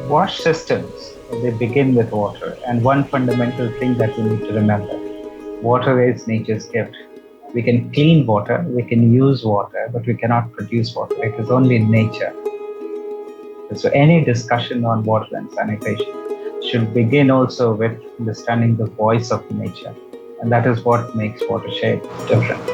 Wash systems, they begin with water. And one fundamental thing that we need to remember, water is nature's gift. We can clean water, we can use water, but we cannot produce water. It is only in nature. So any discussion on water and sanitation should begin also with understanding the voice of nature. And that is what makes Watershed different.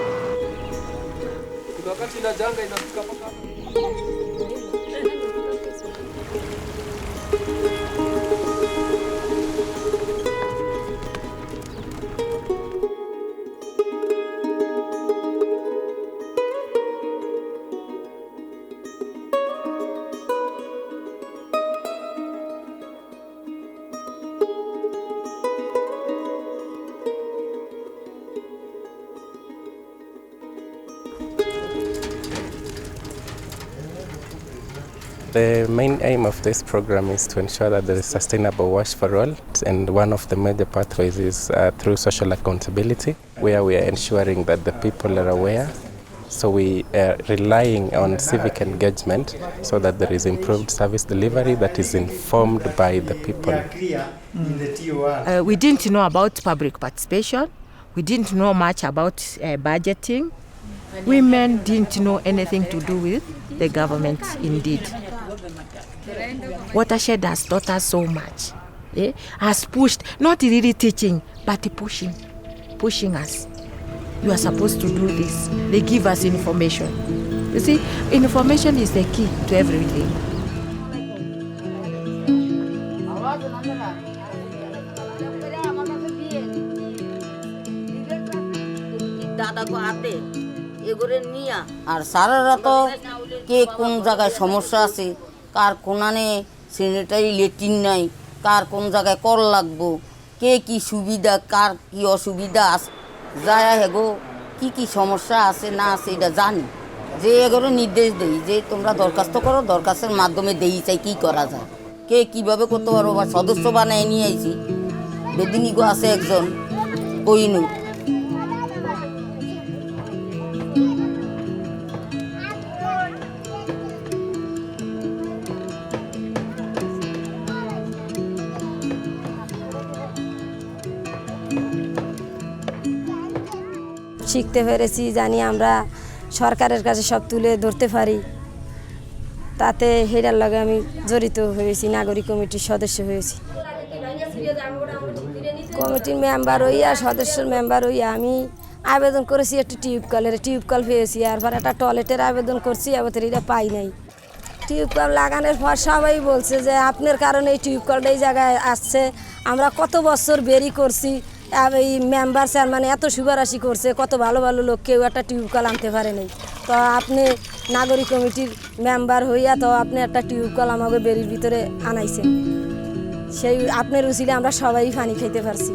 The main aim of this program is to ensure that there is sustainable wash for all, and one of the major pathways is through social accountability, where we are ensuring that the people are aware. So we are relying on civic engagement so that there is improved service delivery that is informed by the people. We didn't know about public participation. We didn't know much about budgeting. Women didn't know anything to do with the government, indeed. Watershed has taught us so much. Has pushed, not really teaching, but pushing us. You are supposed to do this. They give us information. You see, information is the key to everything. আর সারারা তো কে কোন জায়গায় সমস্যা আছে, কার কোনানে sanitary latrine নাই, কার কোন জায়গায় call লাগবো, কে কি সুবিধা, কার কি অসুবিধা আছে, যায় হেগো কি কি সমস্যা আছে না আছে এটা জানি, যে এগুলো নির্দেশ দেই যে তোমরা দরখাস্ত করো, দরখাস্তের মাধ্যমে দেই চাই কী করা যায়, কে কীভাবে করতে পারবো। বা সদস্য বানায় নিয়ে আইছি, বেদিনীগো আছে একজন কইনু। শিখতে পেরেছি, জানি আমরা সরকারের কাছে সব তুলে ধরতে পারি, তাতে হেরার লগে আমি জড়িত হয়েছি, নাগরিক কমিটির সদস্য হয়েছি। কমিটির মেম্বার হইয়া, সদস্যের মেম্বার হইয়া আমি আবেদন করেছি একটু টিউবকল পেয়েছি, আর পর একটা টয়লেটের আবেদন করছি, এবার এটা পাই নাই। টিউবকল লাগানোর পর সবাই বলছে যে আপনার কারণে এই টিউবকলটা এই জায়গায় আসছে, আমরা কত বছর বেরি করছি, এই মেম্বার চেয়ারম্যান এত সুপারিশ করছে, কত ভালো ভালো লোক কেউ একটা টিউবকল আনতে পারে নাই। তো আপনি নাগরিক কমিটির মেম্বার হইয়া তো আপনি একটা টিউবকল আমাকে বেরির ভিতরে আনাইছেন, সেই আপনার উচিলে আমরা সবাই পানি খাইতে পারছি।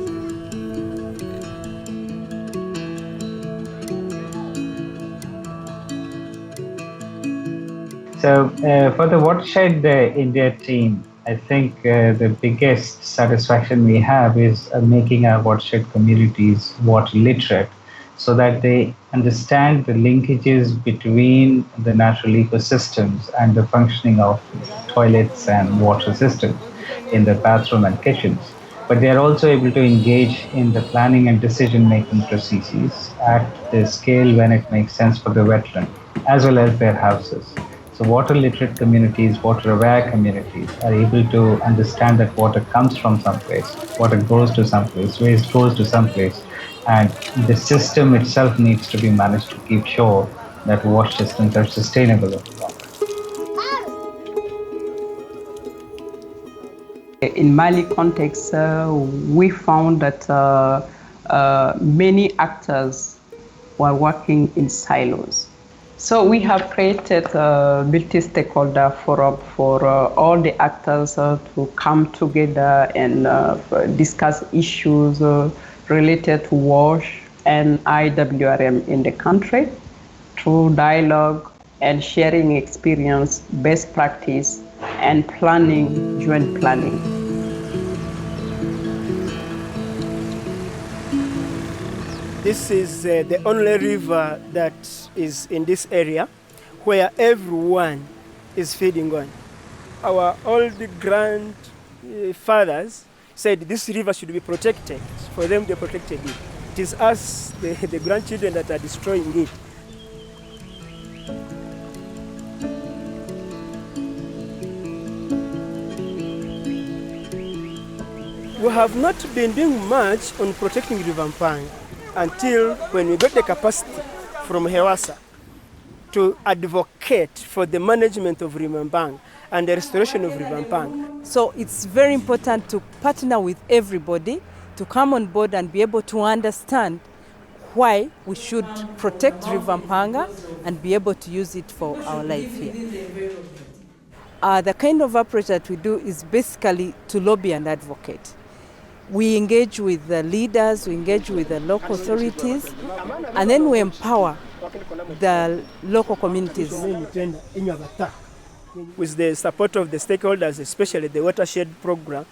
So for the Watershed India team, I think the biggest satisfaction we have is making our watershed communities water literate, so that they understand the linkages between the natural ecosystems and the functioning of toilets and water systems in the bathroom and kitchens. But they are also able to engage in the planning and decision-making processes at the scale when it makes sense for the wetland, as well as their houses. So water literate communities, water aware communities are able to understand that water comes from someplace, water goes to someplace, waste goes to someplace, and the system itself needs to be managed to keep sure that wash systems are sustainable. In Mali context, we found that many actors were working in silos. So we have created a multi-stakeholder forum for all the actors to come together and discuss issues related to WASH and IWRM in the country through dialogue and sharing experience, best practice, and planning, joint planning. This is the only river that is in this area where everyone is feeding on. our old grandfathers said this river should be protected. For them, they protected it. It is us, the grandchildren, that are destroying it. We have not been doing much on protecting River Mpanga until when we got the capacity from Hewasa to advocate for the management of River Mpanga and the restoration of River Mpanga. So it's very important to partner with everybody to come on board and be able to understand why we should protect River Mpanga and be able to use it for our life here. The kind of approach that we do is basically to lobby and advocate. We engage with the leaders, we engage with the local authorities, and then we empower the local communities. With the support of the stakeholders, especially the Watershed program,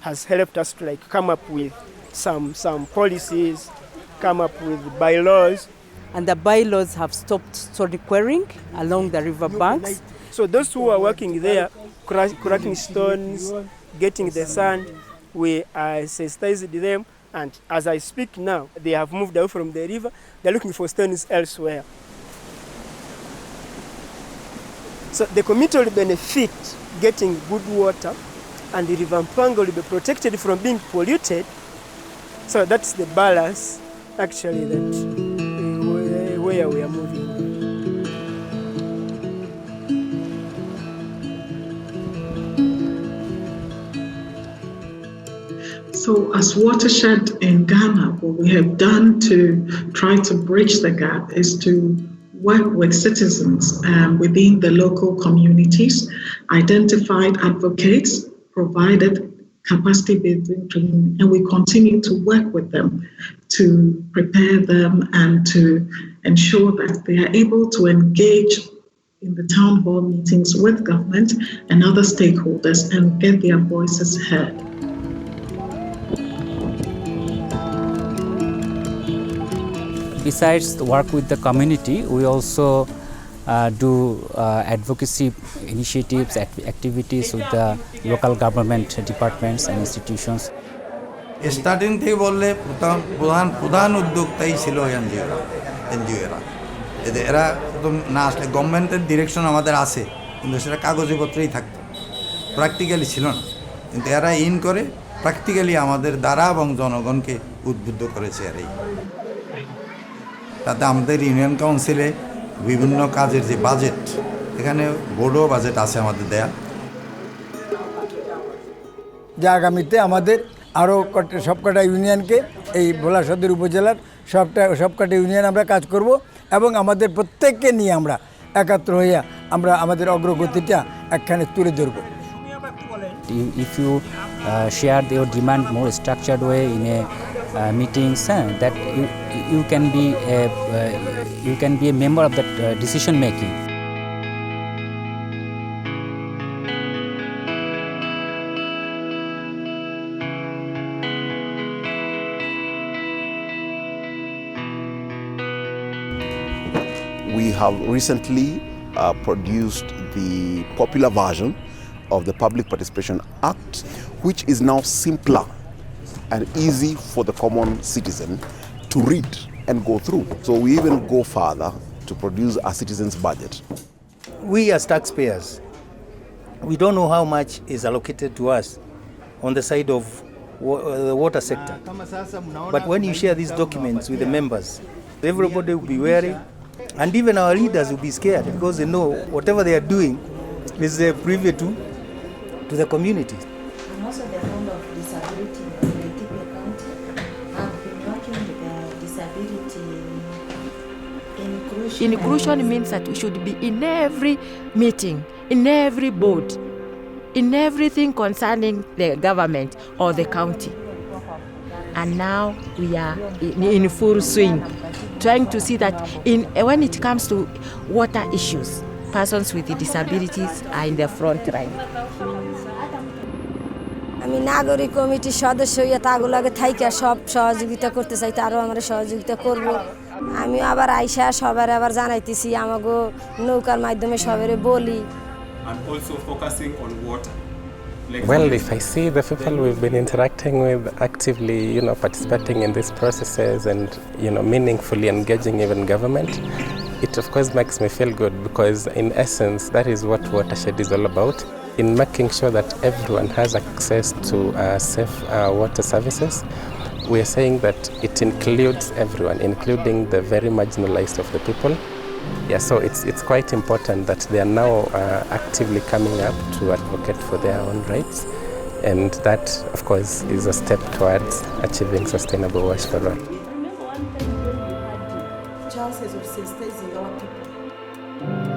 has helped us to come up with some policies, come up with bylaws. And the bylaws have stopped stone quarrying along the river banks. So those who are working there, cracking stones, getting the sand, we sensitized them, and as I speak now, they have moved away from the river. They're looking for stones elsewhere. So the community will benefit getting good water, and the River Mpanga will be protected from being polluted. So that's the balance, actually, that where we are moving. So as Watershed in Ghana, what we have done to try to bridge the gap is to work with citizens within the local communities, identified advocates, provided capacity building training, and we continue to work with them to prepare them and to ensure that they are able to engage in the town hall meetings with government and other stakeholders and get their voices heard. Besides the work with the community, we also do advocacy initiatives, activities with the local government departments and institutions. Starting থেকে বললে প্রধান উদ্যোক্তাই ছিল এনজিওরা এরা একদম না আসলে গভর্নমেন্টের direction আমাদের আছে, কিন্তু সেটা কাগজপত্রেই থাকতো, প্র্যাকটিক্যালি ছিল না। কিন্তু এরা ইন করে প্র্যাকটিক্যালি আমাদের দ্বারা এবং জনগণকে উদ্বুদ্ধ করেছে এরাই। তাতে আমাদের ইউনিয়ন কাউন্সিলে বিভিন্ন কাজের যে বাজেট, এখানে বোর্ডও বাজেট আছে আমাদের দেয়া, যা আগামীতে আমাদের আরও সবকটা ইউনিয়নকে এই ভোলা সদর উপজেলার সবকটা ইউনিয়ন আমরা কাজ করব এবং আমাদের প্রত্যেককে নিয়ে আমরা একাত্র হইয়া আমরা আমাদের অগ্রগতিটা একখানে তুলে ধরব। If you share your demand more structured way in a meetings, that you can be a member of that decision making. We have recently produced the popular version of the Public Participation Act, which is now simpler and easy for the common citizen to read and go through. So we even go further to produce a citizen's budget. We as taxpayers, we don't know how much is allocated to us on the side of the water sector. But when you share these documents with the members, everybody will be wary, and even our leaders will be scared because they know whatever they are doing is privy to the community. And also the fund of disability in the Tibia County. I've been working with the disability inclusion. Inclusion means that we should be in every meeting, in every board, in everything concerning the government or the county. And now we are in full swing, trying to see that when it comes to water issues, persons with disabilities are in the front line. আমি নাগরিক কমিটির সদস্য হইয়া তাগুলোকে থাইকা সব সহযোগিতা করতে চাই, তারও আমরা সহযোগিতা করব। আমি আবার আইসা সবার আবার জানাইতেছি, আমাগো নৌকার মাধ্যমে সবারে বলি and also focusing on water? Like well, if I see the people we've been interacting with actively, participating in these processes and, meaningfully engaging even government, it of course makes me feel good, because in essence, that is what Watershed is all about, in making sure that everyone has access to safe water services. We are saying that it includes everyone, including the very marginalized of the people. Yeah, so it's quite important that they are now actively coming up to advocate for their own rights, and that, of course, is a step towards achieving sustainable wash for all. Chances of sensitizing our people.